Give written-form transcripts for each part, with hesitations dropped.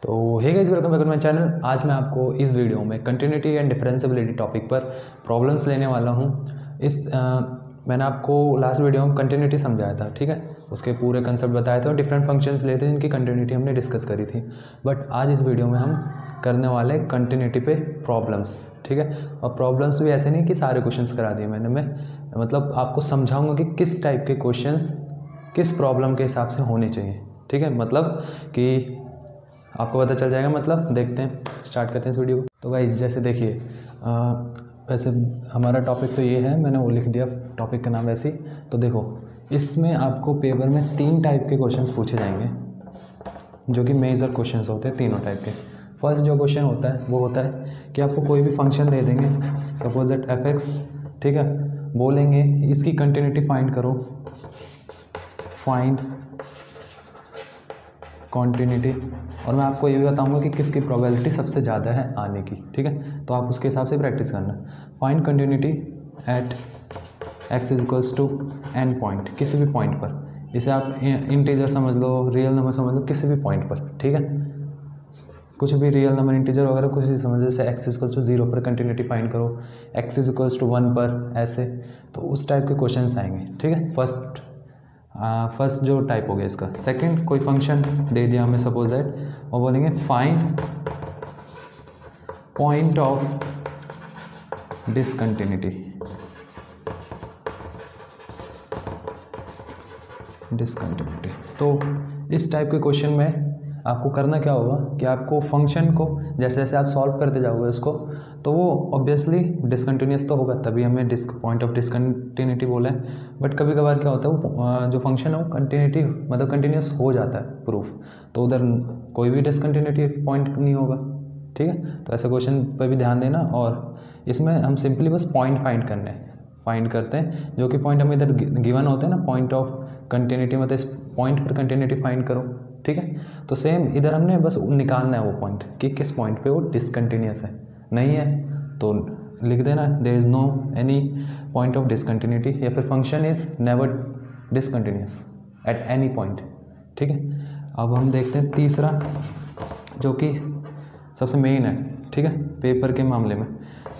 तो hey guys, welcome back to my channel. आज मैं आपको इस वीडियो में कंटिन्यूटी एंड डिफरेंशिएबिलिटी टॉपिक पर प्रॉब्लम्स लेने वाला हूं। मैंने आपको लास्ट वीडियो में कंटिन्यूटी समझाया था, ठीक है, उसके पूरे कंसेप्ट बताए थे और डिफरेंट फंक्शंस लिए थे जिनकी कंटिन्यूटी हमने डिस्कस करी थी। बट आज इस वीडियो में हम करने वाले कंटिन्यूटी पे प्रॉब्लम्स, ठीक है। और प्रॉब्लम्स भी ऐसे नहीं कि सारे क्वेश्चंस करा दिए मैं मतलब आपको समझाऊंगा कि किस टाइप के क्वेश्चंस किस प्रॉब्लम के हिसाब से होने चाहिए, ठीक है। मतलब कि आपको पता चल जाएगा। मतलब देखते हैं, स्टार्ट करते हैं इस वीडियो को। तो भाई जैसे देखिए, वैसे हमारा टॉपिक तो ये है, मैंने वो लिख दिया टॉपिक का नाम वैसे ही। तो देखो, इसमें आपको पेपर में 3 टाइप के क्वेश्चंस पूछे जाएंगे जो कि मेजर क्वेश्चंस होते हैं, तीनों टाइप के। फर्स्ट जो क्वेश्चन होता है वो होता है कि आपको कोई भी फंक्शन दे देंगे, सपोज दैट fx, ठीक है। बोलेंगे इसकी कंटिन्यूटी फाइंड करो, फाइंड कॉन्टिन्यूटी, और मैं आपको ये भी बताऊंगा कि किसकी प्रोबेबिलिटी सबसे ज़्यादा है आने की, ठीक है। तो आप उसके हिसाब से प्रैक्टिस करना। Find continuity at x equals to n point, किसी भी पॉइंट पर। इसे आप इंटीजर समझ लो, रियल नंबर समझ लो, किसी भी पॉइंट पर, ठीक है। कुछ भी रियल नंबर, इंटीजर वगैरह कुछ भी समझ, जैसे x इक्वल्स टू 0 पर कंटिन्यूटी फाइंड करो, x इक्वल्स टू 1 पर, ऐसे। तो उस टाइप के क्वेश्चन आएंगे, ठीक है। फर्स्ट जो टाइप हो गया इसका। सेकंड, कोई फंक्शन दे दिया हमें सपोज दैट, और बोलेंगे फाइंड पॉइंट ऑफ डिसकंटिन्यूटी, तो इस टाइप के क्वेश्चन में आपको करना क्या होगा कि आपको फंक्शन को जैसे जैसे आप सॉल्व करते जाओगे उसको, तो वो ऑब्वियसली डिसकंटिन्यूस तो होगा, तभी हमें पॉइंट ऑफ डिसकंटिन्यूटी बोला है। बट कभी कभार क्या होता है, वो जो फंक्शन है वो कंटिन्यूटी मतलब कंटिन्यूस हो जाता है प्रूफ, तो उधर कोई भी डिसकंटिन्यूटी पॉइंट नहीं होगा, ठीक है। तो ऐसे क्वेश्चन पर भी ध्यान देना। और इसमें हम सिंपली बस पॉइंट फाइंड करते हैं, जो कि पॉइंट हमें इधर गिवन होते हैं ना, पॉइंट ऑफ कंटिन्यूटी, मतलब इस पॉइंट पर कंटिन्यूटी फाइंड करो, ठीक है। तो सेम इधर हमने बस निकालना है वो पॉइंट कि किस पॉइंट पे वो डिसकंटिन्यूस है, नहीं है तो लिख देना there is no any point of discontinuity, या फिर function is never discontinuous at any point, ठीक है। अब हम देखते हैं तीसरा, जो कि सबसे मेन है, ठीक है, पेपर के मामले में।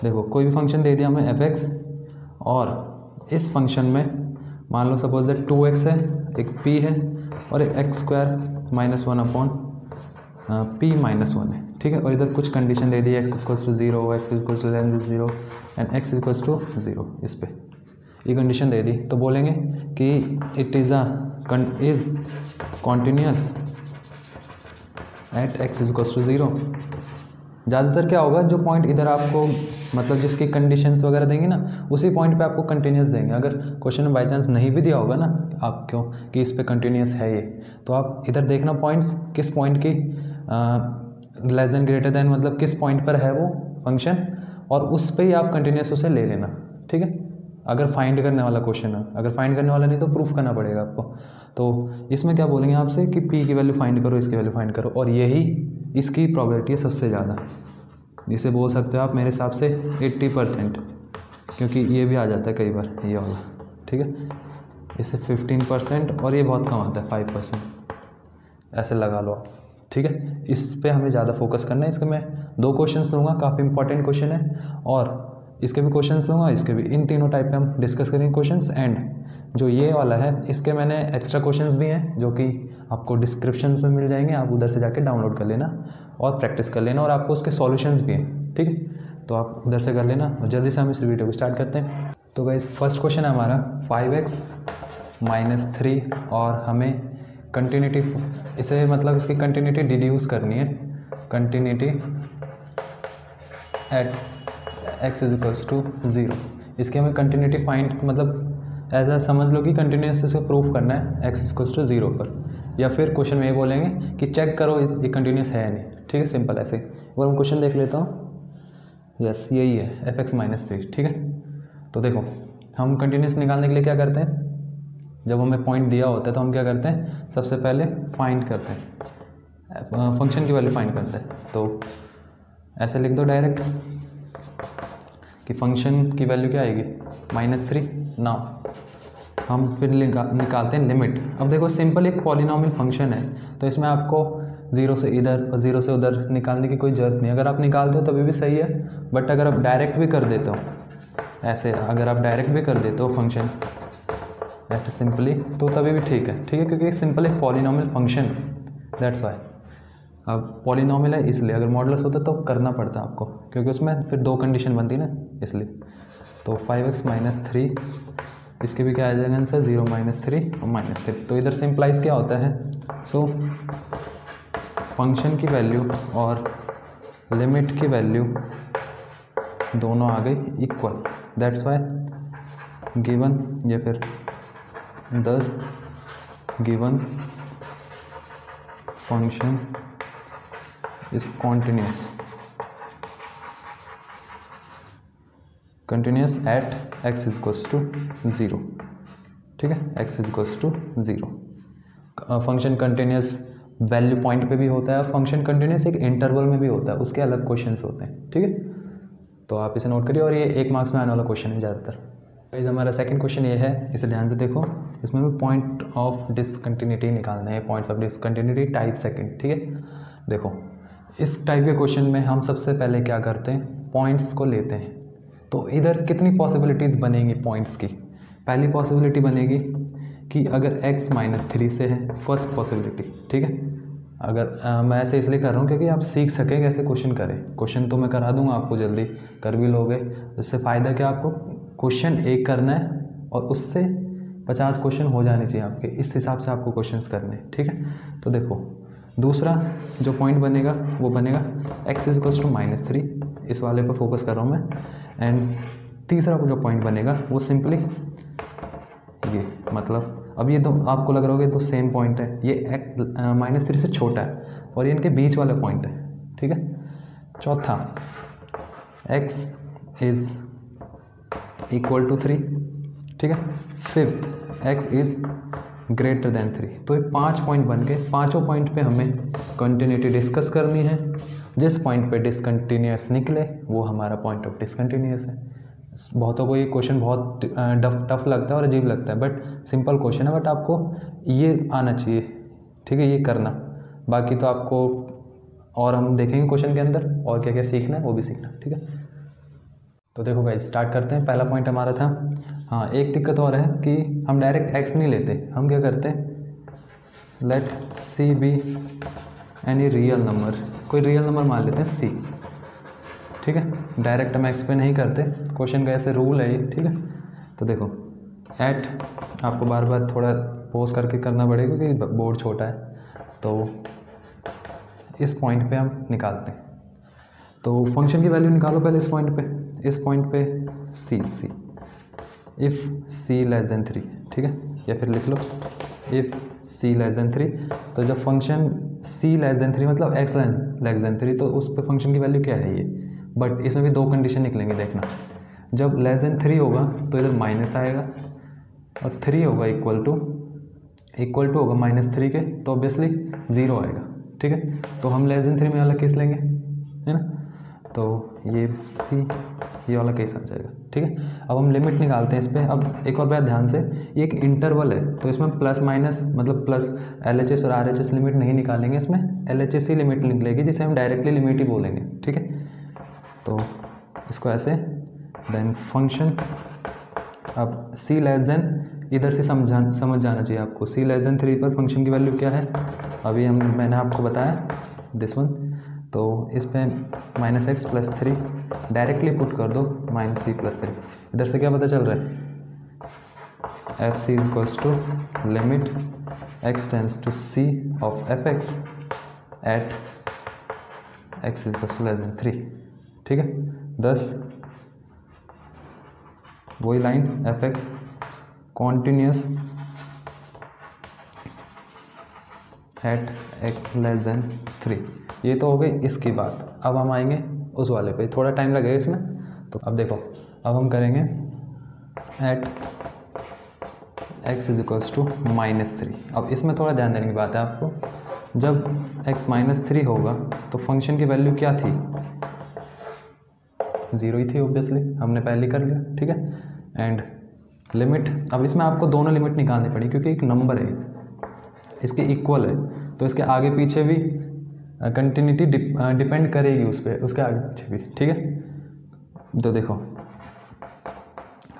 देखो, कोई भी फंक्शन दे दिया हमें fx, और इस फंक्शन में मान लो सपोज दैट 2x है, एक p है और एक x स्क्वायर -1 अपॉन p -1 है, ठीक है। और इधर कुछ कंडीशन दे दी, x equals to 0, x equals to 0 and x equals to 0, इस पे ये कंडीशन दे दी। तो बोलेंगे कि it is continuous at x equals to 0। ज़्यादातर क्या होगा, जो पॉइंट इधर आपको मतलब जिसकी कंडीशंस वगैरह देंगे ना, उसी पॉइंट पे आपको कंटिन्यूस देंगे। अगर क्वेश्चन में बाई चांस नहीं भी दिया होगा ना आपको कि इस पे कंटिन्यूस है ये, तो आप इधर देखना पॉइंट्स, किस पॉइंट की लेस देन ग्रेटर देन, मतलब किस पॉइंट पर है वो फंक्शन, और उस पर ही आप कंटिन्यूस उसे ले लेना, ठीक है। अगर फाइंड करने वाला क्वेश्चन है, अगर फाइंड करने वाला नहीं तो प्रूफ करना पड़ेगा आपको। तो इसमें क्या बोलेंगे आपसे कि p की वैल्यू फाइंड करो, इसकी वैल्यू फाइंड करो, और यही इसकी प्रोबेबिलिटी है सबसे ज़्यादा। इसे बोल सकते हो आप मेरे हिसाब से 80%, क्योंकि ये भी आ जाता है कई बार ये वाला, ठीक है। इसे 15% और ये बहुत कम आता है 5%, ऐसे लगा लो आप, ठीक है। इस पे हमें ज़्यादा फोकस करना है। इसके मैं 2 क्वेश्चंस लूँगा, काफ़ी इंपॉर्टेंट क्वेश्चन है, और इसके भी क्वेश्चंस लूँगा, इसके भी। इन तीनों टाइप पे हम डिस्कस करेंगे क्वेश्चंस। एंड जो ये वाला है, इसके मैंने एक्स्ट्रा क्वेश्चंस भी हैं जो कि आपको डिस्क्रिप्शन में मिल जाएंगे, आप उधर से जाके डाउनलोड कर लेना और प्रैक्टिस कर लेना, और आपको उसके सॉल्यूशंस भी हैं, ठीक है। तो आप उधर से कर लेना, और जल्दी से हम इस वीडियो को स्टार्ट करते हैं। तो गाइस, फर्स्ट क्वेश्चन है हमारा 5x - 3, और हमें कंटिन्यूटी, इसे मतलब इसकी कंटिन्यूटी डिड्यूस करनी है, continuity at x equals to 0। इसकी हमें कंटिन्यूटी फाइंड, मतलब ऐसा समझ लो कि कंटिन्यूस से प्रूफ करना है x इक्वल्स टू 0 पर, या फिर क्वेश्चन में ये बोलेंगे कि चेक करो ये कंटिन्यूस है या नहीं, ठीक है। सिंपल ऐसे। वो हम क्वेश्चन देख लेता हूँ। यस, यही है fx - 3, ठीक है। तो देखो, हम कंटिन्यूस निकालने के लिए क्या करते हैं, जब हमें पॉइंट दिया होता है तो हम क्या करते हैं, सबसे पहले फाइंड करते हैं, फंक्शन की वैल्यू फाइंड करते हैं। तो ऐसे लिख दो डायरेक्ट कि फंक्शन की वैल्यू क्या आएगी, -3। नाउ हम फिर निकालते हैं लिमिट। अब देखो, सिंपल एक पॉलिनॉमियल फंक्शन है, तो इसमें आपको ज़ीरो से इधर और ज़ीरो से उधर निकालने की कोई ज़रूरत नहीं। अगर आप निकालते हो तभी भी सही है, बट अगर आप डायरेक्ट भी कर देते हो ऐसे, अगर आप डायरेक्ट भी कर देते हो फंक्शन ऐसे सिंपली, तो तभी भी ठीक है, ठीक है, क्योंकि सिंपल एक पॉलिनॉमियल फंक्शन, दैट्स वाई। अब पॉलिनॉमियल है इसलिए, अगर मॉडुलस होता तो करना पड़ता आपको, क्योंकि उसमें फिर दो कंडीशन बनती ना, इसलिए। तो 5x - 3, इसके भी क्या आ जाएगा आंसर, 0 - 3 और -3। तो इधर से इम्प्लाइज क्या होता है, सो फंक्शन की वैल्यू और लिमिट की वैल्यू दोनों आ गई इक्वल, दैट्स वाई गिवन, या फिर 10 given function is continuous at x = 0, ठीक है, x = 0। Function continuous value point पे भी होता है, और फंक्शन कंटिन्यूस एक इंटरवल में भी होता है, उसके अलग क्वेश्चंस होते हैं, ठीक है। तो आप इसे नोट करिए, और ये 1 मार्क्स में आने वाला क्वेश्चन है ज़्यादातर। गाइस हमारा सेकंड क्वेश्चन ये है, इसे ध्यान से देखो, इसमें हमें पॉइंट ऑफ डिसकंटिन्यूटी निकालना है, points of discontinuity type second, ठीक है। देखो इस टाइप के क्वेश्चन में हम सबसे पहले क्या करते हैं, पॉइंट्स को लेते हैं। तो इधर कितनी पॉसिबिलिटीज़ बनेंगी पॉइंट्स की। पहली पॉसिबिलिटी बनेगी कि अगर x - 3 से है, फर्स्ट पॉसिबिलिटी, ठीक है। अगर मैं ऐसे इसलिए कर रहा हूँ क्योंकि आप सीख सकें कैसे क्वेश्चन करें। क्वेश्चन तो मैं करा दूंगा आपको, जल्दी कर भी लोगे। इससे फ़ायदा क्या, आपको क्वेश्चन एक करना है और उससे 50 क्वेश्चन हो जाने चाहिए आपके, इस हिसाब से आपको क्वेश्चंस करने हैं, ठीक है। तो देखो दूसरा जो पॉइंट बनेगा वो बनेगा x = -3, इस वाले पर फोकस कर रहा हूँ मैं। एंड तीसरा जो पॉइंट बनेगा वो सिंपली ये, मतलब अब ये दो आपको लग रहा होगा तो सेम पॉइंट है, ये -3 से छोटा है और ये इनके बीच वाला पॉइंट है, ठीक है। चौथा x = 3, ठीक है। Fifth x > 3। तो ये 5 पॉइंट बन गए। पाँचों पॉइंट पे हमें कंटिन्यूटी डिस्कस करनी है। जिस पॉइंट पे डिसकंटिन्यूस निकले वो हमारा पॉइंट ऑफ डिसकंटिन्यूस है। बहुतों को ये क्वेश्चन बहुत टफ लगता है और अजीब लगता है, बट सिंपल क्वेश्चन है, बट आपको ये आना चाहिए, ठीक है, ये करना। बाकी तो आपको और हम देखेंगे क्वेश्चन के अंदर और क्या क्या सीखना है वो भी सीखना, ठीक है। तो देखो गाइस स्टार्ट करते हैं। पहला पॉइंट हमारा था, हाँ एक दिक्कत और है कि हम डायरेक्ट x नहीं लेते, हम क्या करते हैं, let c be any real number, कोई रियल नंबर मान लेते हैं c, ठीक है। डायरेक्ट हम x पे नहीं करते, क्वेश्चन का ऐसे रूल है ये, ठीक है। तो देखो एट, आपको बार बार थोड़ा पोज करके करना पड़ेगा क्योंकि बोर्ड छोटा है। तो इस पॉइंट पे हम निकालते हैं, तो फंक्शन की वैल्यू निकालो पहले इस पॉइंट पे c इफ़ c < 3, ठीक है, या फिर लिख लो इफ़ c < 3। तो जब फंक्शन c < 3 मतलब x < 3, तो उस पे फंक्शन की वैल्यू क्या है ये। बट इसमें भी दो कंडीशन निकलेंगे, देखना। जब <3 होगा तो इधर माइनस आएगा, और 3 होगा इक्वल टू होगा -3 के, तो ऑब्वियसली 0 आएगा, ठीक है। तो हम <3 में वाला केस लेंगे, है ना। तो ये c, ये वाला केस आ जाएगा, ठीक है। अब हम लिमिट निकालते हैं इस पर। अब एक और बात ध्यान से, ये एक इंटरवल है, तो इसमें प्लस माइनस मतलब प्लस LHS और RHS लिमिट नहीं निकालेंगे, इसमें LHS ही लिमिट निकलेगी, जिसे हम डायरेक्टली लिमिट ही बोलेंगे, ठीक है। तो इसको ऐसे, देन फंक्शन, अब c इधर से समझ जाना चाहिए आपको, c < 3 पर फंक्शन की वैल्यू क्या है। अभी मैंने आपको बताया दिस वन, तो इस पे -x + 3 डायरेक्टली पुट कर दो, -c + 3। इधर से क्या पता चल रहा है, fc = limit x tends to c of fx at x = 3, ठीक है। 10 वही line fx continuous at x < 3। ये तो हो गई इसकी बात। अब हम आएंगे उस वाले पे, थोड़ा टाइम लगेगा इसमें। तो अब देखो, अब हम करेंगे एट x = -3। अब इसमें थोड़ा ध्यान देने की बात है आपको। जब x -3 होगा तो फंक्शन की वैल्यू क्या थी, 0 ही थी ऑब्वियसली, हमने पहले कर लिया, ठीक है। एंड लिमिट, अब इसमें आपको दोनों लिमिट निकालनी पड़ी क्योंकि एक नंबर है, इसके इक्वल है, तो इसके आगे पीछे भी कंटिन्यूटी डिपेंड करेगी उस पर, उसके आगे भी, ठीक है। तो देखो,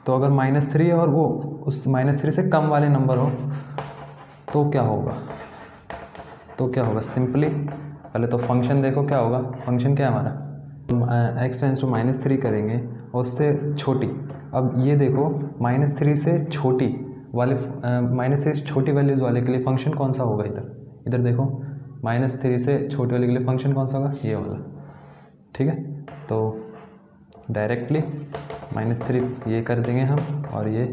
तो अगर -3 और वो उस -3 से कम वाले नंबर हो तो क्या होगा, सिंपली पहले तो फंक्शन देखो क्या होगा। फंक्शन क्या है हमारा, x टेंस टू -3 करेंगे और उससे छोटी। अब ये देखो -3 से छोटी वाले -3 से छोटी वैल्यूज़ वाले के लिए फंक्शन कौन सा होगा, इधर देखो -3 से छोटे वाले के लिए फंक्शन कौन सा होगा, ये वाला, ठीक है। तो डायरेक्टली -3 ये कर देंगे हम, और ये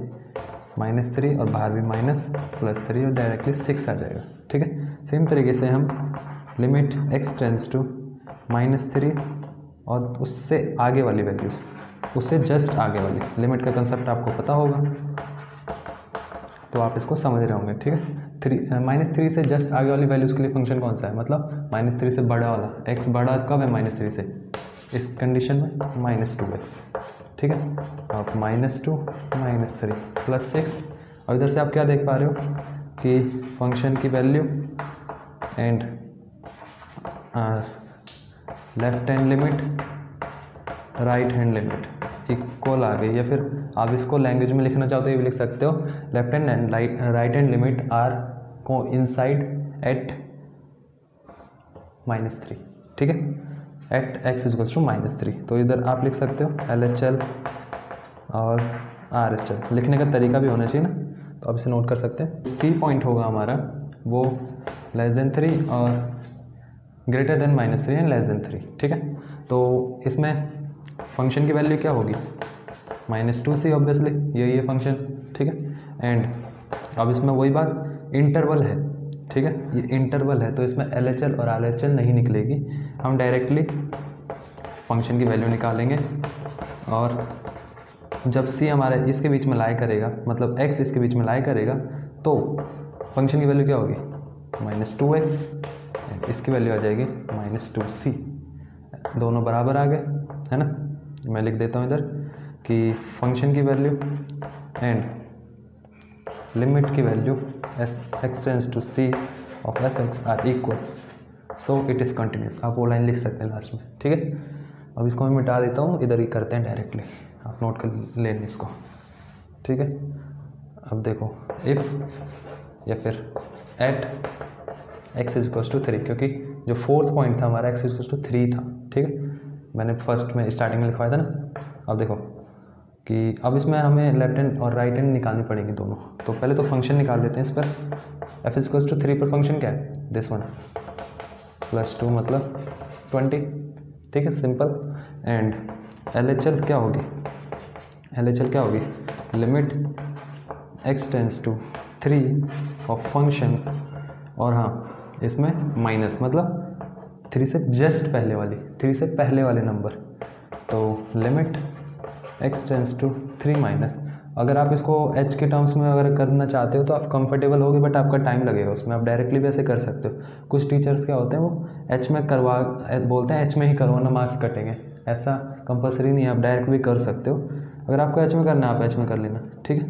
-3 और बाहर भी -+3 और डायरेक्टली 6 आ जाएगा, ठीक है। सेम तरीके से हम लिमिट x टेंस टू -3 और उससे आगे वाली वैल्यूज़, उससे जस्ट आगे वाली लिमिट का कंसेप्ट आपको पता होगा, तो आप इसको समझ रहे होंगे, ठीक है। -3 से जस्ट आगे वाली वैल्यूज़ के लिए फंक्शन कौन सा है, मतलब -3 से बड़ा वाला। x बड़ा कब है -3 से, इस कंडीशन में -2x, ठीक है। आप -2 -3 +6, और इधर से आप क्या देख पा रहे हो कि फंक्शन की value and left hand limit right hand limit equal आ गई। या फिर आप इसको लैंग्वेज में लिखना चाहो तो ये भी लिख सकते हो, left hand and right hand limit are को इनसाइड एट -3, ठीक है, एट x इक्वल्स टू -3। तो इधर आप लिख सकते हो LHL और RHL, लिखने का तरीका भी होना चाहिए ना, तो आप इसे नोट कर सकते हैं। C पॉइंट होगा हमारा वो <3 और ग्रेटर देन -3 एंड <3, ठीक है। तो इसमें फंक्शन की वैल्यू क्या होगी, -2c ऑब्वियसली, यही है फंक्शन, ठीक है। एंड अब इसमें वही बात, इंटरवल है, ठीक है, ये इंटरवल है, तो इसमें LHL और RHL नहीं निकलेगी। हम डायरेक्टली फंक्शन की वैल्यू निकालेंगे, और जब c हमारे इसके बीच में लाई करेगा, मतलब x इसके बीच में लाई करेगा, तो फंक्शन की वैल्यू क्या होगी, -2x, इसकी वैल्यू आ जाएगी -2c। दोनों बराबर आ गए, है ना। मैं लिख देता हूँ इधर कि फंक्शन की वैल्यू एंड लिमिट की value x tends to c of f(x) are equal, so it is continuous. आप वो लाइन लिख सकते हैं लास्ट में, ठीक है। अब इसको मैं मिटा देता हूँ, इधर ही करते हैं डायरेक्टली, आप नोट कर लें इसको, ठीक है। अब देखो इफ़ या फिर एट x इक्वल्स टू 3, क्योंकि जो फोर्थ पॉइंट था हमारा x इक्वल्स टू 3 था, ठीक है, मैंने फर्स्ट में स्टार्टिंग में लिखवाया था ना। अब देखो कि अब इसमें हमें लेफ्ट हैंड और राइट हैंड निकालनी पड़ेंगी दोनों। तो पहले तो फंक्शन निकाल लेते हैं इस पर। f इक्वल्स टू 3 पर फंक्शन क्या है, दिस वन, +2 मतलब 20, ठीक है, सिंपल। एंड LHL क्या होगी, LHL क्या होगी, limit x tends to 3 of function, और हाँ इसमें माइनस, मतलब 3 से जस्ट पहले वाली, 3 से पहले वाले नंबर, तो limit x tends to 3 minus. अगर आप इसको h के टर्म्स में अगर करना चाहते हो तो आप कंफर्टेबल होगे, बट आपका टाइम लगेगा उसमें। आप डायरेक्टली भी ऐसे कर सकते हो। कुछ टीचर्स क्या होते हैं वो h में बोलते हैं h में ही करो वरना मार्क्स कटेंगे, ऐसा कंपलसरी नहीं है, आप डायरेक्ट भी कर सकते हो। अगर आपको h में करना है आप h में कर लेना, ठीक है।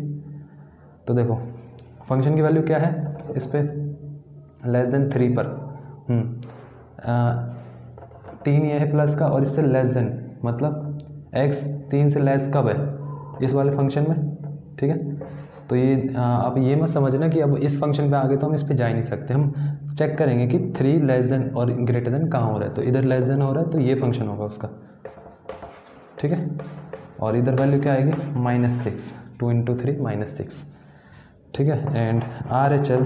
तो देखो फंक्शन की वैल्यू क्या है इस पर, <3 पर 3 ये है प्लस का, और इससे लेस देन, मतलब x 3 से लेस कब है, इस वाले फंक्शन में, ठीक है। तो ये आप ये मत समझना कि अब इस फंक्शन पे आ गए तो हम इस पे जा ही नहीं सकते। हम चेक करेंगे कि 3 लेस देन और ग्रेटर देन कहाँ हो रहा है, तो इधर लेस देन हो रहा है तो ये फंक्शन होगा उसका, ठीक है। और इधर वैल्यू क्या आएगी, -6, 2 × 3 -6, ठीक है। And RHL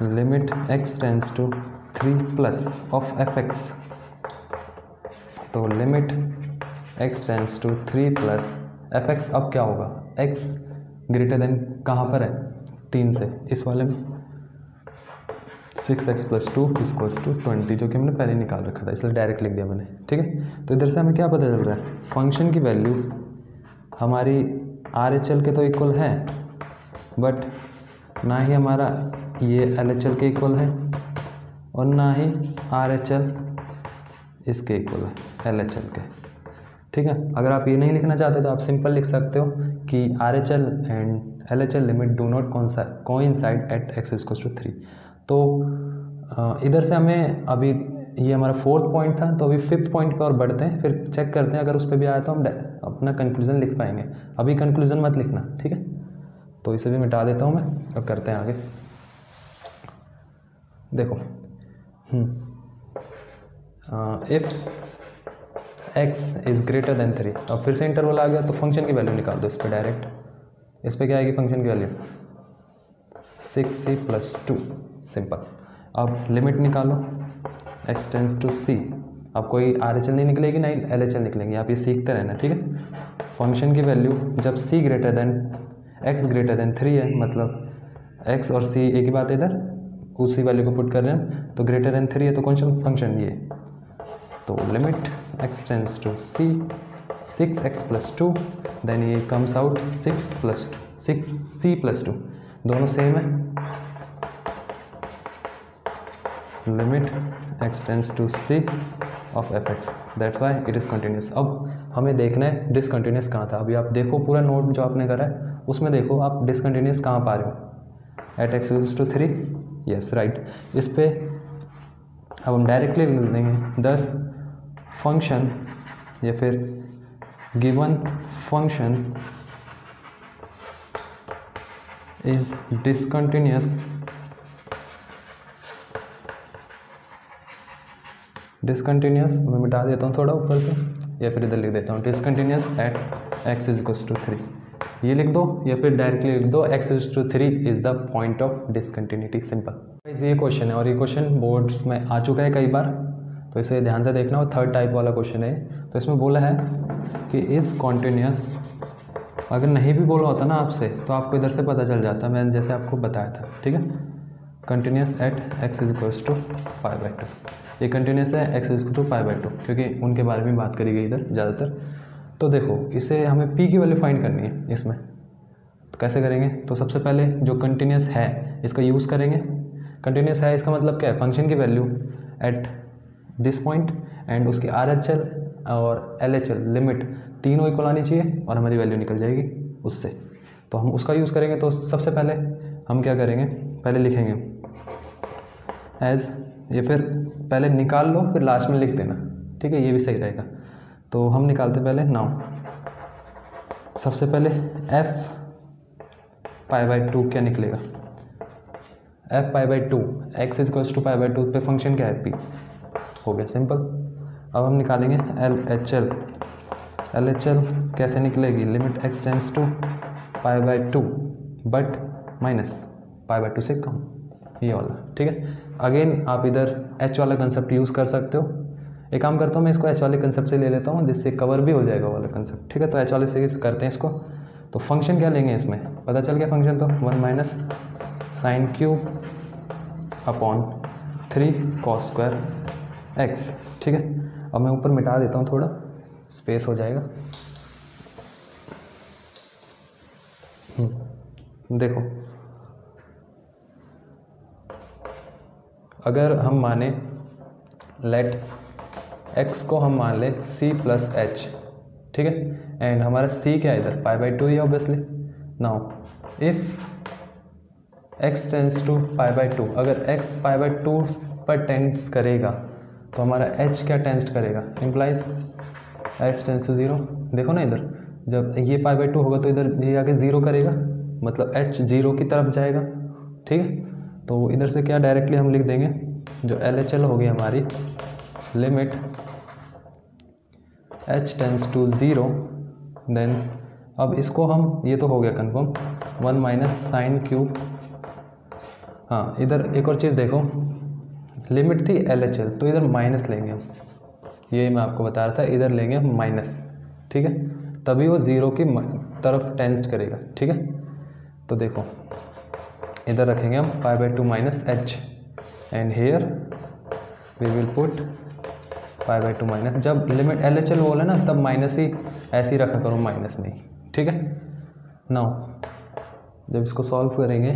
limit x tends to 3+ of f(x), तो limit x tends to 3+ f(x) अब क्या होगा, x ग्रेटर देन कहाँ पर है, 3 से, इस वाले में 6x + 2 इक्वल्स टू 20, जो कि हमने पहले निकाल रखा था, इसलिए डायरेक्ट लिख दिया मैंने, ठीक है। तो इधर से हमें क्या पता चल रहा है, फंक्शन की वैल्यू हमारी RHL के तो इक्वल है, बट ना ही हमारा ये LHL के इक्वल है और ना ही RHL इसके इक्वल है LHL के, ठीक है। अगर आप ये नहीं लिखना चाहते तो आप सिंपल लिख सकते हो कि RHL and LHL limit do not coincide at x equals to 3। तो इधर से हमें अभी ये हमारा 4th पॉइंट था, तो अभी 5th पॉइंट पर और बढ़ते हैं, फिर चेक करते हैं अगर उस पर भी आया तो हम अपना कंक्लूजन लिख पाएंगे। अभी कंक्लूजन मत लिखना, ठीक है। तो इसे भी मिटा देता हूँ मैं और करते हैं आगे। देखो if x is greater than 3, अब फिर से इंटरवल आ गया तो फंक्शन की वैल्यू निकाल दो इस पर डायरेक्ट। इस पर क्या आएगी फंक्शन की वैल्यू 6c + 2, सिंपल। अब लिमिट निकालो x टेंस टू c। अब कोई RHL नहीं निकलेगी ना LHL निकलेंगी, आप ये सीखते रहना, ठीक है। फंक्शन की वैल्यू जब x ग्रेटर देन 3 है, मतलब x और c एक ही बात है, इधर उसी वैल्यू को पुट कर रहे हैं, तो ग्रेटर देन 3 है तो कौन सा फंक्शन ये, तो limit x tends to c 6x + 2, then ये कम्स आउट 6c + 2, दोनों सेम है। Limit x tends to c of fx, that's why it is continuous. अब हमें देखना है डिसकंटिन्यूस कहाँ था। अभी आप देखो पूरा नोट जो आपने करा है उसमें देखो आप डिसकंटिन्यूस कहाँ पा रहे हो, एट x = 3, यस राइट। इस पे अब हम डायरेक्टली लिख देंगे दस फंक्शन या फिर गिवन फंक्शन इज डिसकंटिन्यूस मैं मिटा देता हूँ थोड़ा ऊपर से, या फिर इधर लिख देता हूँ डिसकंटिन्यूस एट x = 3, ये लिख दो, या फिर डायरेक्टली लिख दो x = 3 is the point of discontinuity, simple. ये क्वेश्चन है और ये क्वेश्चन बोर्ड्स में आ चुका है कई बार, तो इसे ध्यान से देखना। और 3rd टाइप वाला क्वेश्चन है, तो इसमें बोला है कि इज़ कॉन्टिन्यूस। अगर नहीं भी बोला होता ना आपसे तो आपको इधर से पता चल जाता, मैंने जैसे आपको बताया था, ठीक है। कंटिन्यूस एट x = π/2, ये कंटिन्यूस है x = π/2, क्योंकि उनके बारे में बात करी गई इधर ज़्यादातर। तो देखो इसे हमें p की वैल्यू फाइंड करनी है इसमें, तो कैसे करेंगे, तो सबसे पहले जो कंटिन्यूस है इसका यूज़ करेंगे। कंटिन्यूस है इसका मतलब क्या है, फंक्शन की value at this point and उसकी RHL और LHL लिमिट तीनों इक्वल आनी चाहिए और हमारी वैल्यू निकल जाएगी उससे। तो हम उसका यूज़ करेंगे। तो सबसे पहले हम क्या करेंगे, पहले लिखेंगे एज, ये फिर पहले निकाल लो फिर लास्ट में लिख देना, ठीक है, ये भी सही रहेगा। तो हम निकालते पहले नाउ, सबसे पहले f π/2 क्या निकलेगा, f π/2 x = π/2 पे फंक्शन क्या है p, हो गया सिंपल। अब हम निकालेंगे LHL कैसे निकलेगी, limit x tends to π/2 but minus π/2 से कम, ये वाला, ठीक है। अगेन आप इधर h वाला कंसेप्ट यूज़ कर सकते हो। एक काम करता हूँ मैं इसको h वाले कंसेप्ट से ले लेता हूँ, जिससे कवर भी हो जाएगा वाला कंसेप्ट, ठीक है। तो h वाले से करते हैं इसको। तो फंक्शन क्या लेंगे इसमें, पता चल गया फंक्शन, तो 1 - sin³ अपॉन 3 cos² x, ठीक है। अब मैं ऊपर मिटा देता हूँ, थोड़ा स्पेस हो जाएगा। देखो अगर हम माने लेट x को हम मान ले c + h, ठीक है, एंड हमारा c क्या है इधर π/2 ही obviously. Now if x tends to π/2, अगर x π/2 पर टेंस करेगा तो हमारा h क्या टेंस करेगा, इम्प्लाइज x टेंस टू 0। देखो ना इधर जब ये π/2 होगा तो इधर ये आके 0 करेगा, मतलब h 0 की तरफ जाएगा, ठीक है। तो इधर से क्या डायरेक्टली हम लिख देंगे, जो LHL होगी हमारी limit h tends to 0, then अब इसको हम, ये तो हो गया कंफर्म, 1 - sin³। हाँ इधर एक और चीज़ देखो, लिमिट थी LHL तो इधर माइनस लेंगे हम, ये मैं आपको बता रहा था, इधर लेंगे हम माइनस, ठीक है, तभी वो 0 की तरफ टेंस करेगा, ठीक है। तो देखो इधर रखेंगे हम π/2 - h and here we will put π/2 - जब लिमिट LHL बोले ना तब माइनस ही ऐसे ही रखा करो, माइनस में ही, ठीक है। नाउ जब इसको सॉल्व करेंगे,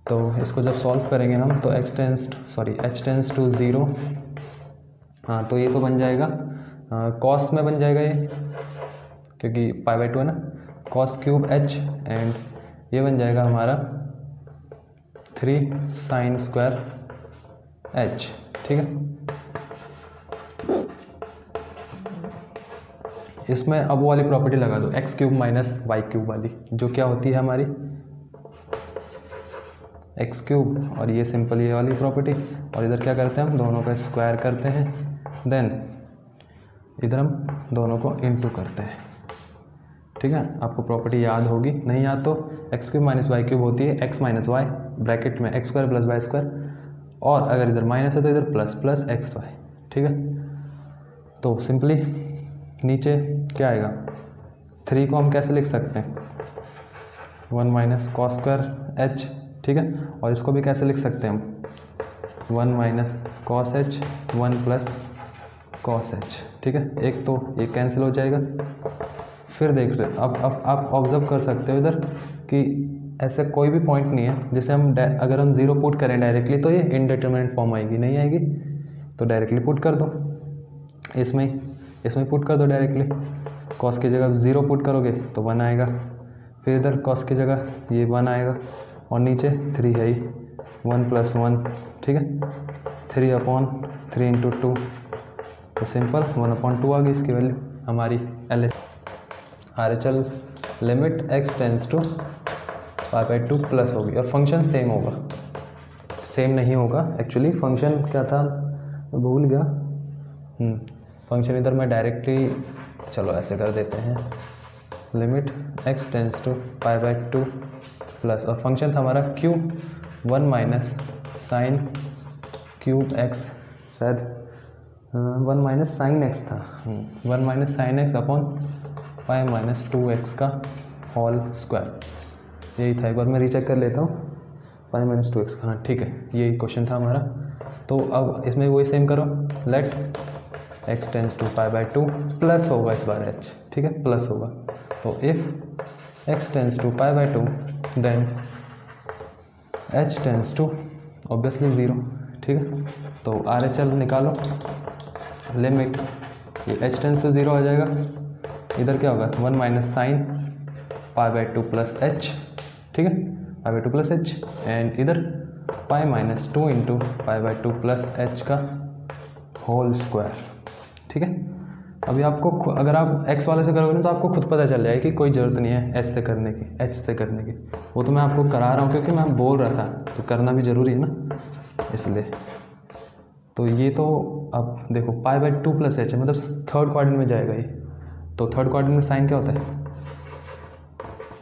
तो इसको जब सॉल्व करेंगे हम तो h टेंस टू 0, हाँ तो ये तो बन जाएगा कॉस में बन जाएगा ये, क्योंकि π/2 है ना, cos³ h एंड ये बन जाएगा हमारा 3 साइन स्क्वायर h, ठीक है। इसमें अब वो वाली प्रॉपर्टी लगा दो x cube minus y cube वाली, जो क्या होती है हमारी एक्स क्यूब, और ये सिंपल ये वाली प्रॉपर्टी, और इधर क्या करते हैं हम दोनों का स्क्वायर करते हैं, देन इधर हम दोनों को इनटू करते हैं, ठीक है। आपको प्रॉपर्टी याद होगी, नहीं याद तो x cube minus y cube होती है एक्स माइनस वाई ब्रैकेट में x square plus y square, और अगर इधर माइनस है तो इधर प्लस प्लस एक्स वाई, ठीक है। तो सिंपली नीचे क्या आएगा, 3 को हम कैसे लिख सकते हैं 1 माइनस कॉस स्क्वायर एच, ठीक है। और इसको भी कैसे लिख सकते हैं हम 1 minus cos H 1 plus cos H, ठीक है। एक तो एक कैंसिल हो जाएगा। फिर देख रहे अब आप ऑब्जर्व कर सकते हो इधर कि ऐसे कोई भी पॉइंट नहीं है जिसे हम अगर हम 0 पुट करें डायरेक्टली तो ये इनडिटरमिनेट फॉर्म आएगी, नहीं आएगी, तो डायरेक्टली पुट कर दो, इसमें पुट कर दो डायरेक्टली। कॉस की जगह 0 पुट करोगे तो 1 आएगा, फिर इधर कॉस की जगह ये 1 आएगा, और नीचे 3 है ही 1 प्लस 1, ठीक है। 3/3 इंटू 2, तो सिंपल 1/2 आ गई इसकी वैल्यू हमारी L RHL limit x tends to π/2 plus होगी, और फंक्शन सेम होगा, सेम नहीं होगा एक्चुअली, फंक्शन क्या था मैं भूल गया, फंक्शन इधर मैं डायरेक्टली, चलो ऐसे कर देते हैं, limit x tends to π/2 plus, और फंक्शन था हमारा q 1 minus sine cube x, शायद 1 माइनस साइन x था, 1 minus sine x upon pi minus 2x का होल स्क्वायर, यही था। एक बार मैं रीचेक कर लेता हूँ, पाई माइनस 2x का, हाँ ठीक है, यही क्वेश्चन था हमारा। तो अब इसमें वही सेम करो, let x tends to π/2 plus होगा इस बार h, ठीक है, प्लस होगा। तो if x tends to π/2 then h tends to obviously 0, ठीक है। तो RHL निकालो, लिमिट ये h टेंस टू 0 आ जाएगा, इधर क्या होगा 1 माइनस साइन π/2 प्लस h, ठीक है, π/2 प्लस h, एंड इधर pi minus 2 into π/2 plus h का होल स्क्वायर, ठीक है। अभी आपको अगर आप x वाले से करोगे ना तो आपको खुद पता चल जाएगा कि कोई ज़रूरत नहीं है h से करने की, h से करने की, वो तो मैं आपको करा रहा हूँ क्योंकि मैं बोल रहा था, तो करना भी ज़रूरी है ना, इसलिए। तो ये तो अब देखो π/2 प्लस h है, मतलब थर्ड क्वाड्रेंट में जाएगा ये, तो थर्ड क्वाड्रेंट में साइन क्या होता है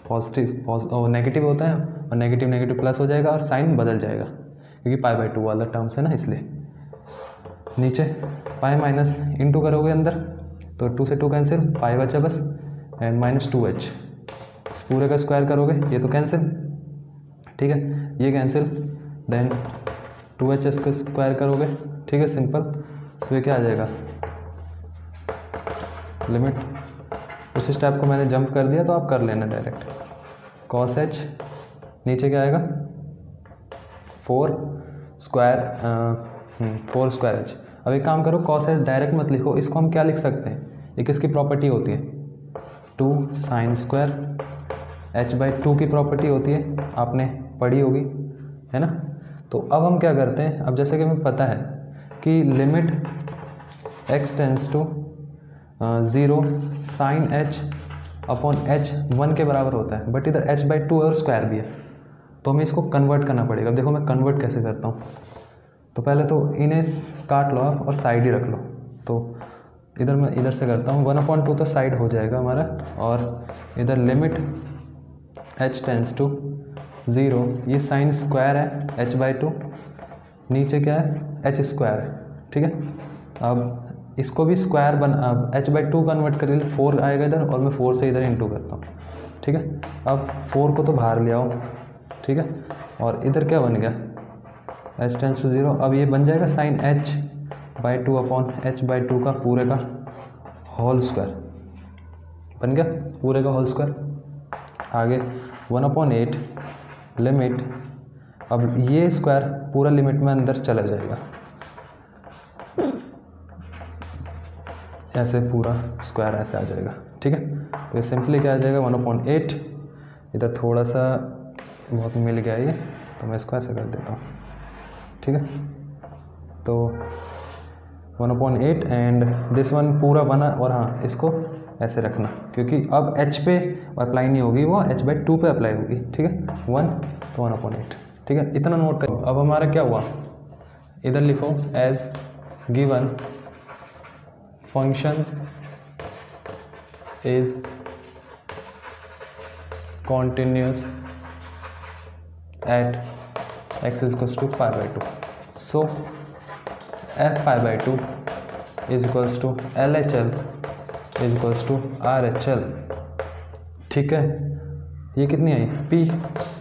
पॉजिटिव, और नेगेटिव होता है, और नेगेटिव नेगेटिव प्लस हो जाएगा और साइन बदल जाएगा क्योंकि π/2 वाला टर्म्स है ना, इसलिए। नीचे पाई माइनस इंटू करोगे अंदर तो 2 से 2 कैंसिल, पाई बचा बस, एंड माइनस 2h, इस पूरे का स्क्वायर करोगे ये तो कैंसिल, ठीक है, ये कैंसिल, देन 2h इसका स्क्वायर करोगे, ठीक है, सिंपल। तो ये क्या आ जाएगा, लिमिट उस स्टेप को मैंने जंप कर दिया तो आप कर लेना डायरेक्ट, कॉस h, नीचे क्या आएगा 4 स्क्वायर h। अब एक काम करो, कॉस h डायरेक्ट मत लिखो, इसको हम क्या लिख सकते हैं, ये किसकी प्रॉपर्टी होती है 2 साइन स्क्वायर h/2 की प्रॉपर्टी होती है, आपने पढ़ी होगी, है ना। तो अब हम क्या करते हैं, अब जैसे कि हमें पता है कि limit x tends to 0 sine h upon h 1 के बराबर होता है, बट इधर h/2 और स्क्वायर भी है, तो हमें इसको कन्वर्ट करना पड़ेगा। देखो मैं कन्वर्ट कैसे करता हूँ, तो पहले तो इन्हें काट लो आप और साइड ही रख लो, तो इधर मैं इधर से करता हूँ, 1/2 तो साइड हो जाएगा हमारा, और इधर लिमिट h टेंस टू 0, ये साइन स्क्वायर है h/2, नीचे क्या है h स्क्वायर है, ठीक है। अब इसको भी स्क्वायर अब h/2 कन्वर्ट कर 4 आएगा इधर, और मैं 4 से इधर इंटू करता हूँ, ठीक है। अब 4 को तो बाहर ले आओ, ठीक है, और इधर क्या बन गया h टेंस टू 0, अब ये बन जाएगा साइन h/2 अपॉन h/2 का पूरे का होल स्क्वायर, बन गया पूरे का होल स्क्वायर। आगे 1/8 लिमिट, अब ये स्क्वायर पूरा लिमिट में अंदर चला जाएगा, ऐसे पूरा स्क्वायर ऐसे आ जाएगा, ठीक है। तो ये सिंपली क्या आ जाएगा 1/8, इधर थोड़ा सा बहुत मिल गया ये, तो मैं इसको ऐसे कर देता हूँ, ठीक है। तो 1/8 एंड दिस वन पूरा बना, और हाँ इसको ऐसे रखना क्योंकि अब h पे अप्लाई नहीं होगी, वो h/2 पे अप्लाई होगी, ठीक है। 1 तो 1/8, ठीक है, इतना नोट करो। अब हमारा क्या हुआ, इधर लिखो as given function is continuous at x is equals to π/2, so f π/2 is equals to LHL is equals to RHL, ठीक है। ये कितनी आई P,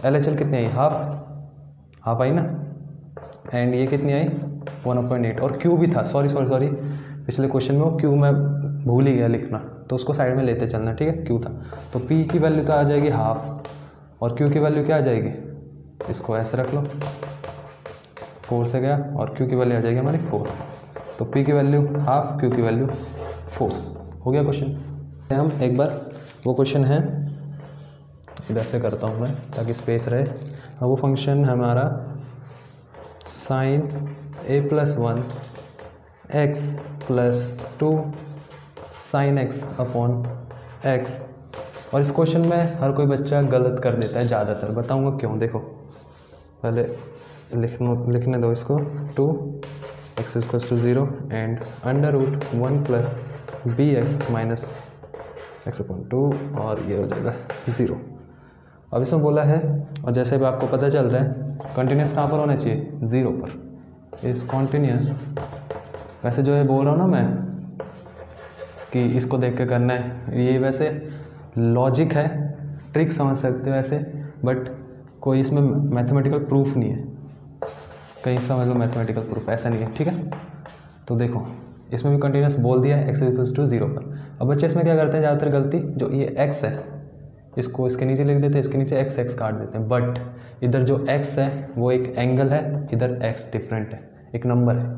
LHL कितनी आई, हाफ आई ना, एंड ये कितनी आई 1/8, और Q भी था, सॉरी पिछले क्वेश्चन में वो Q मैं भूल ही गया लिखना, तो उसको साइड में लेते चलना, ठीक है। Q था तो P की वैल्यू तो आ जाएगी हाफ, और Q की वैल्यू क्या आ जाएगी, इसको ऐसे रख लो, 4 से गया, और Q की वैल्यू आ जाएगी हमारी 4, तो P की वैल्यू हाफ, Q की वैल्यू 4, हो गया क्वेश्चन। हम एक बार वो क्वेश्चन है इधर से करता हूँ मैं ताकि स्पेस रहे। अब वो फंक्शन हमारा sin a+1 x + 2 sin x upon x, और इस क्वेश्चन में हर कोई बच्चा गलत कर देता है ज़्यादातर, बताऊंगा क्यों। देखो पहले लिखने दो इसको, 2x = 0 एंड √1 + bx - x/2, और ये हो जाएगा 0। अब इसमें बोला है, और जैसे भी आपको पता चल रहा है कंटिन्यूस कहाँ पर होना चाहिए, 0 पर, इस कॉन्टिन्यूस। वैसे जो है बोल रहा हूँ ना मैं कि इसको देख के करना है, ये वैसे लॉजिक है, ट्रिक समझ सकते हो ऐसे, बट कोई इसमें मैथमेटिकल प्रूफ नहीं है, कहीं समझ लो मैथमेटिकल प्रूफ ऐसा नहीं है, ठीक है। तो देखो इसमें भी कंटिन्यूस बोल दिया है x = 0 पर। अब बच्चे इसमें क्या करते हैं ज़्यादातर गलती, जो ये x है इसको इसके नीचे लिख देते हैं, इसके नीचे x काट देते हैं, बट इधर जो x है वो एक एंगल है, इधर x डिफरेंट है, एक नंबर है,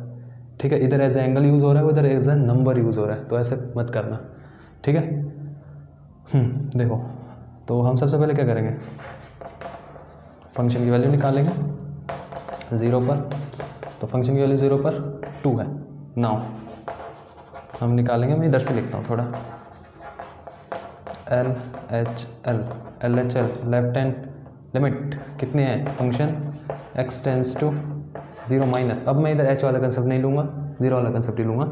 ठीक है। इधर एज ए एंगल यूज़ हो रहा है, उधर एज ए नंबर यूज़ हो रहा है, तो ऐसे मत करना, ठीक है। देखो तो हम सबसे पहले क्या करेंगे, फंक्शन की वैल्यू निकालेंगे 0 पर, तो फंक्शन की वैल्यू 0 पर 2 है। नाउ हम निकालेंगे, मैं इधर से लिखता हूँ थोड़ा, LHL लेफ्ट हैंड लिमिट कितनी है, function x tends to 0 minus, अब मैं इधर h वाला कंसेप्ट नहीं लूँगा, 0 वाला कंसेप्ट ही लूँगा,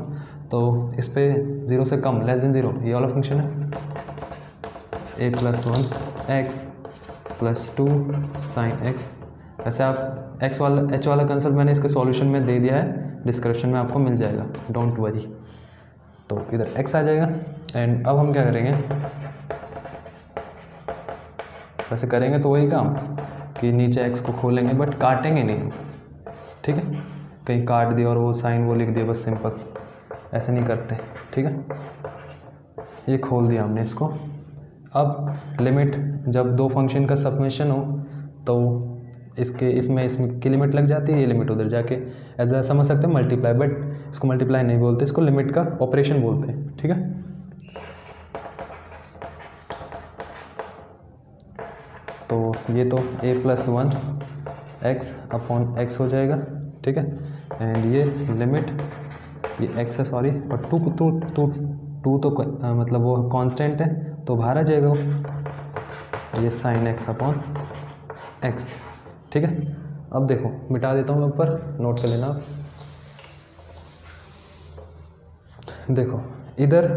तो इस पे 0 से कम <0, ये वाला फंक्शन है, a+1 x + 2 sin x। वैसे आप h वाला कंसेप्ट मैंने इसके सॉल्यूशन में दे दिया है, डिस्क्रिप्शन में आपको मिल जाएगा, डोंट वरी। तो इधर x आ जाएगा, एंड अब हम क्या करेंगे, वैसे करेंगे तो वही काम कि नीचे x को खोलेंगे, बट काटेंगे नहीं, ठीक है। कहीं काट दिया और वो साइन वो लिख दिया, बस सिंपल ऐसे नहीं करते, ठीक है। ये खोल दिया हमने इसको। अब लिमिट जब दो फंक्शन का सब्मिशन हो तो इसमें की लिमिट लग जाती है, ये लिमिट उधर जाके ऐसा समझ सकते हैं मल्टीप्लाई, बट इसको मल्टीप्लाई नहीं बोलते, इसको लिमिट का ऑपरेशन बोलते हैं, ठीक है। तो ये तो a+1 x अपॉन x हो जाएगा, ठीक है, एंड ये लिमिट, ये x है सॉरी, और टू तो मतलब वो कांस्टेंट है तो बाहर आ जाएगा वो, ये sin x अपॉन x, ठीक है। अब देखो मिटा देता हूँ मैं ऊपर, नोट कर लेना आप। देखो इधर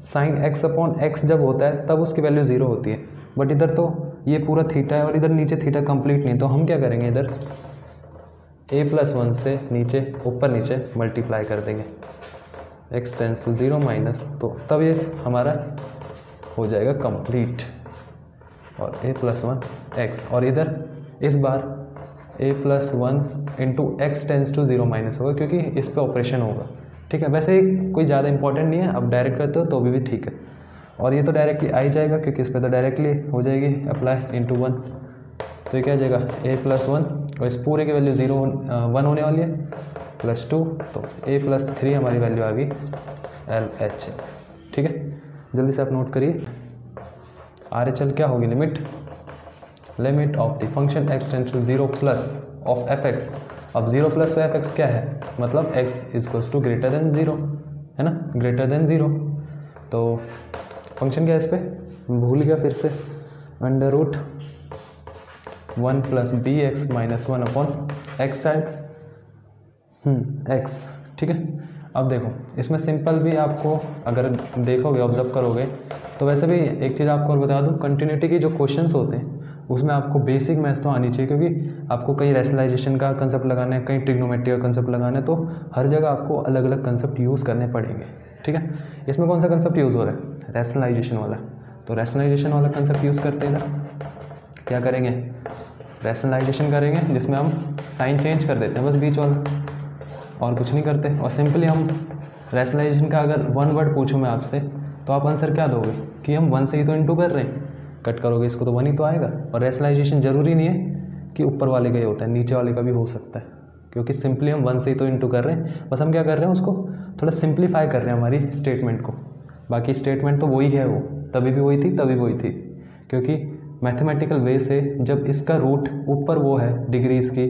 sin x अपॉन x जब होता है तब उसकी वैल्यू 0 होती है, बट इधर तो ये पूरा थीटा है और इधर नीचे थीटा कंप्लीट नहीं, तो हम क्या करेंगे, इधर a+1 से नीचे ऊपर नीचे मल्टीप्लाई कर देंगे, x टेंस टू 0 माइनस, तो तब ये हमारा हो जाएगा कंप्लीट, और a+1 x, और इधर इस बार a+1 into x tends to 0 minus होगा क्योंकि इस पे ऑपरेशन होगा, ठीक है। वैसे कोई ज़्यादा इंपॉर्टेंट नहीं है, अब डायरेक्ट करते हो तो भी ठीक है, और ये तो डायरेक्टली आ ही जाएगा क्योंकि इस पर तो डायरेक्टली हो जाएगी अप्लाई इंटू 1, तो ये क्या आ जाएगा a+1, और इस पूरे की वैल्यू 1 होने वाली है, +2, तो a+3 हमारी वैल्यू आ गई LH, ठीक है। जल्दी से आप नोट करिए, RHL क्या होगी limit, limit of the function x tends to 0 plus of fx। अब 0 प्लस ऑफ fx क्या है, मतलब x equals to greater than 0, है ना, ग्रेटर देन 0। तो फंक्शन क्या है इस पर, भूल गया फिर से, under root 1 plus b x minus 1 upon x शायद, एक्स, ठीक है। अब देखो इसमें सिंपल भी आपको अगर देखोगे ऑब्जर्व करोगे तो वैसे भी एक चीज़ आपको और बता दूं, कंटिन्यूटी के जो क्वेश्चंस होते हैं उसमें आपको बेसिक मैथ्स तो आनी चाहिए, क्योंकि आपको कहीं रैशनलाइजेशन का कंसेप्ट लगाना है, कहीं ट्रिग्नोमेट्री का कंसेप्ट लगाना है, तो हर जगह आपको अलग अलग कंसेप्ट यूज़ करने पड़ेंगे, ठीक है। इसमें कौन सा कंसेप्ट यूज़ हो रहा है, रैशनलाइजेशन वाला, तो रैशनलाइजेशन वाला कंसेप्ट यूज़ करते हैं ना, क्या करेंगे, रैशनलाइजेशन करेंगे जिसमें हम साइन चेंज कर देते हैं बस बीच वाला, और कुछ नहीं करते। और सिंपली हम रैशनलाइजेशन का अगर वन वर्ड पूछूं मैं आपसे तो आप आंसर क्या दोगे कि हम 1 से ही तो इनटू कर रहे हैं, कट करोगे इसको तो 1 ही तो आएगा। और रैशनलाइजेशन ज़रूरी नहीं है कि ऊपर वाले का ही होता है, नीचे वाले का भी हो सकता है, क्योंकि सिंपली हम 1 से ही तो इनटू कर रहे हैं, बस हम क्या कर रहे हैं उसको थोड़ा सिंप्लीफाई कर रहे हैं हमारी स्टेटमेंट को। बाकी स्टेटमेंट तो वही है, वो तभी भी वही थी तभी वही थी, क्योंकि मैथमेटिकल वे से जब इसका रूट ऊपर वो है डिग्रीज की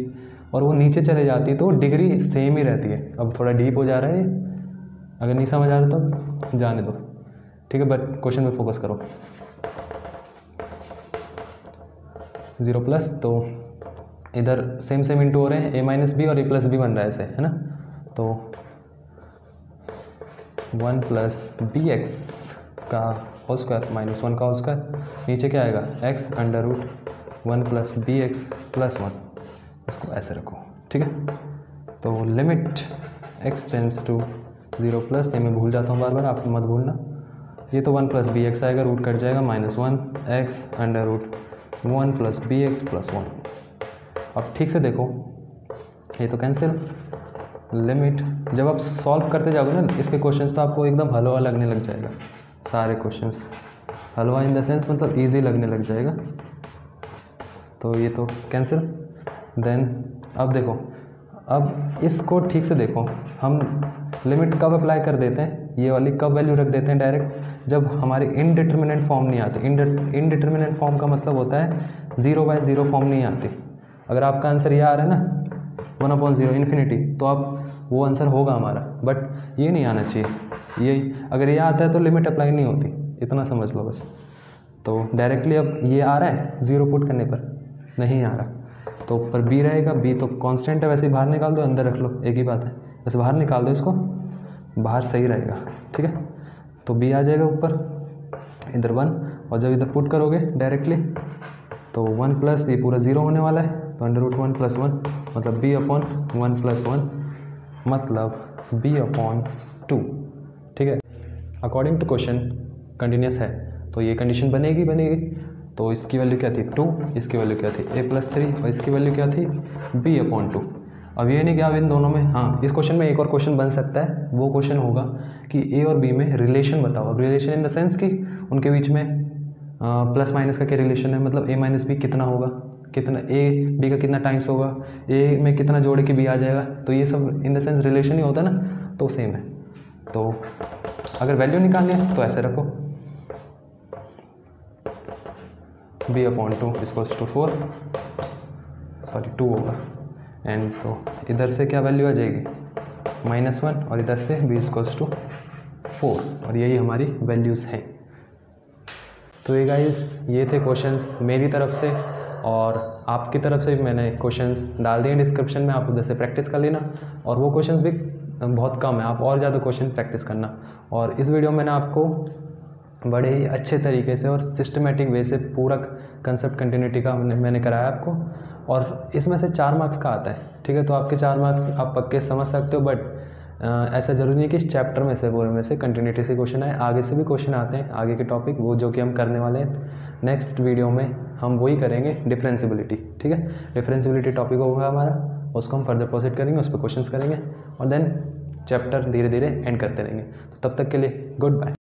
और वो नीचे चले जाती है तो डिग्री सेम ही रहती है। अब थोड़ा डीप हो जा रहा है, अगर नहीं समझ आ रहा तो जाने दो, ठीक है, बट क्वेश्चन में फोकस करो। 0 प्लस, तो इधर सेम सेम इंटू हो रहे हैं, a माइनस बी और a प्लस बी बन रहा है ऐसे, है ना, तो 1 प्लस बी एक्स का होल स्क्वायर माइनस 1 का होल स्क्वायर, नीचे क्या आएगा x under root 1 plus b x plus 1, इसको ऐसे रखो, ठीक है। तो limit x tends to 0 plus, ये मैं भूल जाता हूँ बार बार, आप मत भूलना, ये तो 1 प्लस बी एक्स आएगा, रूट कट जाएगा, minus 1 x under root 1 plus b x plus 1। अब ठीक से देखो, ये तो कैंसिल, लिमिट जब आप सॉल्व करते जाओगे ना इसके क्वेश्चंस तो आपको एकदम हलवा लगने लग जाएगा, सारे questions halwa in the sense मतलब इजी लगने लग जाएगा। तो ये तो कैंसिल, देन अब देखो, अब इसको ठीक से देखो, हम लिमिट कब अप्लाई कर देते हैं, ये वाली कब वैल्यू रख देते हैं डायरेक्ट, जब हमारी इनडिटर्मिनेंट फॉर्म नहीं आती। इनडिटर्मिनेंट फॉर्म का मतलब होता है 0/0 फॉर्म नहीं आती। अगर आपका आंसर ये आ रहा है ना 1/0 इन्फिनिटी, तो आप वो आंसर होगा हमारा, बट ये नहीं आना चाहिए। ये अगर ये आता है तो लिमिट अप्लाई नहीं होती, इतना समझ लो बस। तो डायरेक्टली अब ये आ रहा है 0 पुट करने पर नहीं आ रहा, तो ऊपर b रहेगा, b तो कांस्टेंट है, वैसे ही बाहर निकाल दो, अंदर रख लो, एक ही बात है, वैसे बाहर निकाल दो इसको, बाहर सही रहेगा, ठीक है। तो b आ जाएगा ऊपर, इधर 1, और जब इधर पुट करोगे डायरेक्टली तो 1 प्लस ये पूरा 0 होने वाला है, तो अंडर रूट 1 प्लस 1 मतलब b अपॉन 1 प्लस 1 मतलब b अपॉन 2, ठीक है। अकॉर्डिंग टू क्वेश्चन कंटिन्यूस है तो ये कंडीशन बनेगी। तो इसकी वैल्यू क्या थी 2, इसकी वैल्यू क्या थी a प्लस 3 और इसकी वैल्यू क्या थी b अपॉन 2। अब ये नहीं कि अब इन दोनों में, हाँ इस क्वेश्चन में एक और क्वेश्चन बन सकता है, वो क्वेश्चन होगा कि a और b में रिलेशन बताओ। अब रिलेशन इन द सेंस कि उनके बीच में प्लस माइनस का क्या रिलेशन है, मतलब a माइनस बी कितना होगा, कितना a b का कितना टाइम्स होगा, a में कितना जोड़ के b आ जाएगा, तो ये सब इन द सेंस रिलेशन ही होता है ना, तो सेम है। तो अगर वैल्यू निकालनी है तो ऐसे रखो, b upon 2 equals to 4, sorry 2 होगा, एंड तो इधर से क्या वैल्यू आ जाएगी -1 और इधर से b इक्वल्स टू 4, और यही हमारी वैल्यूज़ हैं। तो ये गाइस ये थे क्वेश्चंस मेरी तरफ से, और आपकी तरफ से भी मैंने क्वेश्चंस डाल दिए डिस्क्रिप्शन में, आप उधर से प्रैक्टिस कर लेना। और वो क्वेश्चंस भी बहुत कम है, आप और ज़्यादा क्वेश्चन प्रैक्टिस करना। और इस वीडियो में मैंने आपको बड़े ही अच्छे तरीके से और सिस्टमेटिक वे से पूरा कंसेप्ट कंटिन्यूटी का मैंने कराया आपको, और इसमें से 4 मार्क्स का आता है, ठीक है। तो आपके 4 मार्क्स आप पक्के समझ सकते हो, बट ऐसा ज़रूरी नहीं कि इस चैप्टर में से पूरे में से कंटिन्यूटी से क्वेश्चन आए, आगे से भी क्वेश्चन आते हैं, आगे के टॉपिक वो जो कि हम करने वाले हैं नेक्स्ट वीडियो में, हम वही करेंगे डिफरेंशियबिलिटी, ठीक है। डिफरेंशियबिलिटी टॉपिक होगा हमारा, उसको हम फर्दर प्रोसीड करेंगे, उस पर क्वेश्चंस करेंगे, और देन चैप्टर धीरे धीरे एंड करते रहेंगे। तो तब तक के लिए गुड बाय।